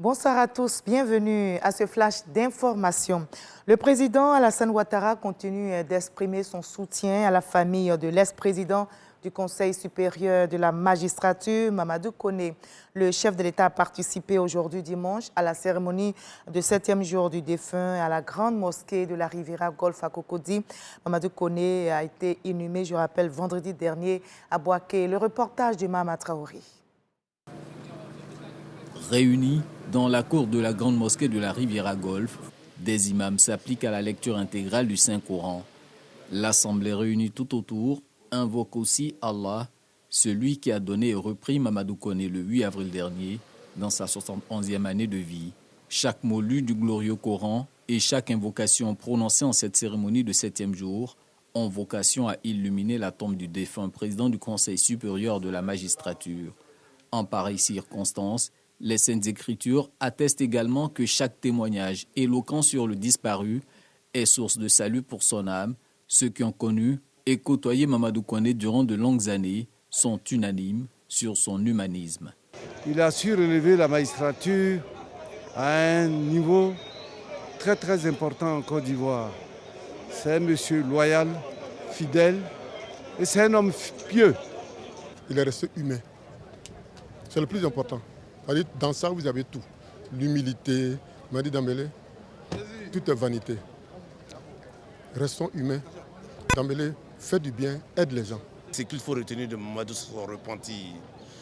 Bonsoir à tous, bienvenue à ce flash d'information. Le président Alassane Ouattara continue d'exprimer son soutien à la famille de l'ex-président du Conseil supérieur de la magistrature, Mamadou Koné. Le chef de l'État a participé aujourd'hui dimanche à la cérémonie de 7e jour du défunt à la grande mosquée de la Riviera Golf à Cocody. Mamadou Koné a été inhumé, je rappelle, vendredi dernier à Boaké. Le reportage de Mama Traoré. Réunis dans la cour de la grande mosquée de la Riviera Golf, des imams s'appliquent à la lecture intégrale du Saint-Coran. L'assemblée réunie tout autour invoque aussi Allah, celui qui a donné et repris Mamadou Koné le 8 avril dernier dans sa 71e année de vie. Chaque mot lu du glorieux Coran et chaque invocation prononcée en cette cérémonie de 7e jour ont vocation à illuminer la tombe du défunt président du Conseil supérieur de la magistrature. En pareille circonstance, les Saintes Écritures attestent également que chaque témoignage éloquent sur le disparu est source de salut pour son âme. Ceux qui ont connu et côtoyé Mamadou Koné durant de longues années sont unanimes sur son humanisme. Il a su relever la magistrature à un niveau très important en Côte d'Ivoire. C'est un monsieur loyal, fidèle et c'est un homme pieux. Il est resté humain. C'est le plus important. Dans ça, vous avez tout. L'humilité, Madi Dambélé, tout est vanité. Restons humains. Dambélé, fait du bien, aide les gens. Ce qu'il faut retenir de Mamadou, son repenti,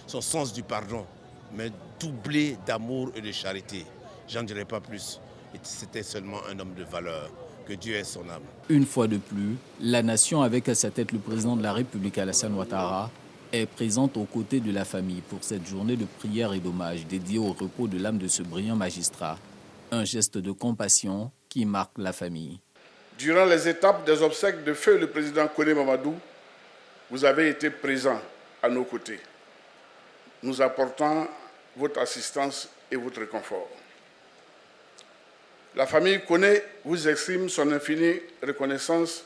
son sens du pardon, mais doublé d'amour et de charité. J'en dirai pas plus. C'était seulement un homme de valeur. Que Dieu ait son âme. Une fois de plus, la nation, avec à sa tête le président de la République Alassane Ouattara, est présente aux côtés de la famille pour cette journée de prière et d'hommage dédiée au repos de l'âme de ce brillant magistrat. Un geste de compassion qui marque la famille. Durant les étapes des obsèques de feu le président Koné Mamadou, vous avez été présent à nos côtés, nous apportant votre assistance et votre réconfort. La famille Koné vous exprime son infinie reconnaissance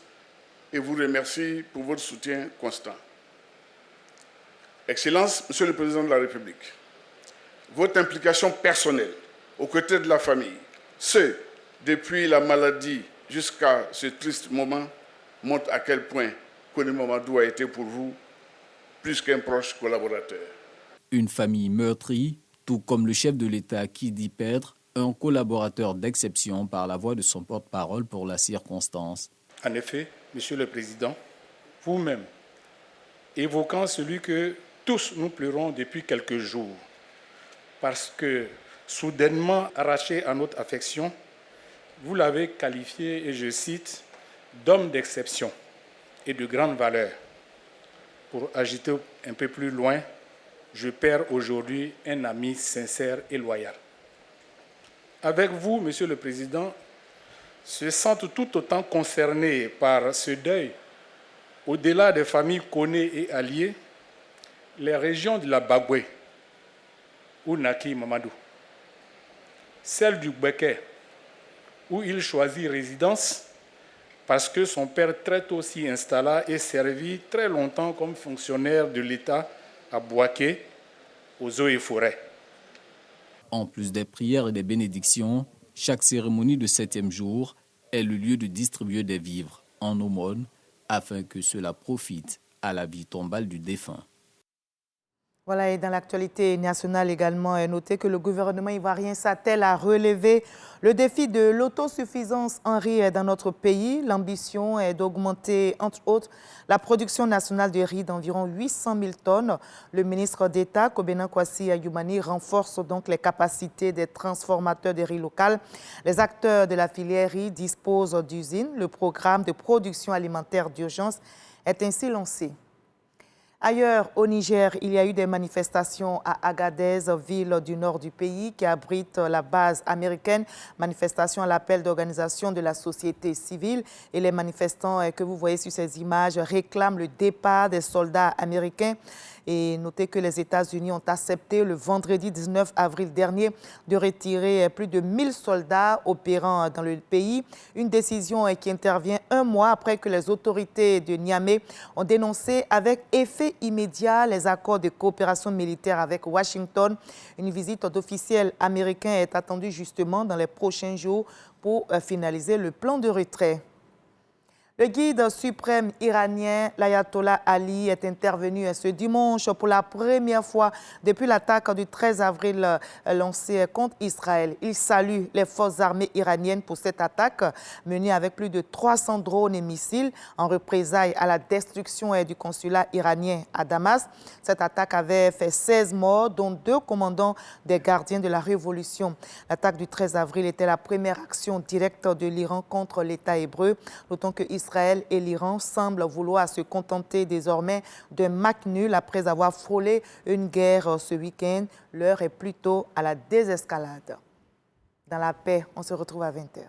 et vous remercie pour votre soutien constant. Excellence, Monsieur le Président de la République, votre implication personnelle aux côtés de la famille, depuis la maladie jusqu'à ce triste moment, montre à quel point Koné Mamadou a été pour vous plus qu'un proche collaborateur. Une famille meurtrie, tout comme le chef de l'État qui dit perdre un collaborateur d'exception par la voix de son porte-parole pour la circonstance. En effet, Monsieur le Président, vous-même, évoquant celui que tous nous pleurons depuis quelques jours, parce que soudainement arraché à notre affection, vous l'avez qualifié, et je cite, d'homme d'exception et de grande valeur. Pour agiter un peu plus loin, je perds aujourd'hui un ami sincère et loyal. Avec vous, Monsieur le Président, se sentent tout autant concernés par ce deuil, au-delà des familles Koné et alliées, les régions de la Bagoué, où naquit Mamadou, celle du Gbeke, où il choisit résidence parce que son père très tôt s'y installa et servit très longtemps comme fonctionnaire de l'État à Boaké, aux eaux et forêts. En plus des prières et des bénédictions, chaque cérémonie de 7e jour est le lieu de distribuer des vivres en aumône afin que cela profite à la vie tombale du défunt. Voilà, et dans l'actualité nationale également, est noté que le gouvernement ivoirien s'attelle à relever le défi de l'autosuffisance en riz dans notre pays. L'ambition est d'augmenter, entre autres, la production nationale de riz d'environ 800 000 tonnes. Le ministre d'État, Kobena Kwasi Ayumani, renforce donc les capacités des transformateurs de riz local. Les acteurs de la filière riz disposent d'usines. Le programme de production alimentaire d'urgence est ainsi lancé. Ailleurs, au Niger, il y a eu des manifestations à Agadez, ville du nord du pays, qui abrite la base américaine. Manifestations à l'appel d'organisation de la société civile. Et les manifestants que vous voyez sur ces images réclament le départ des soldats américains. Et notez que les États-Unis ont accepté le vendredi 19 avril dernier de retirer plus de 1000 soldats opérant dans le pays. Une décision qui intervient un mois après que les autorités de Niamey ont dénoncé avec effet effet immédiat les accords de coopération militaire avec Washington. Une visite d'officiels américains est attendue justement dans les prochains jours pour finaliser le plan de retrait. Le guide suprême iranien, l'ayatollah Ali, est intervenu ce dimanche pour la première fois depuis l'attaque du 13 avril lancée contre Israël. Il salue les forces armées iraniennes pour cette attaque menée avec plus de 300 drones et missiles en représailles à la destruction du consulat iranien à Damas. Cette attaque avait fait 16 morts, dont 2 commandants des gardiens de la révolution. L'attaque du 13 avril était la première action directe de l'Iran contre l'État hébreu, d'autant que Israël et l'Iran semblent vouloir se contenter désormais d'un match nul après avoir frôlé une guerre ce week-end. L'heure est plutôt à la désescalade. Dans la paix, on se retrouve à 20h.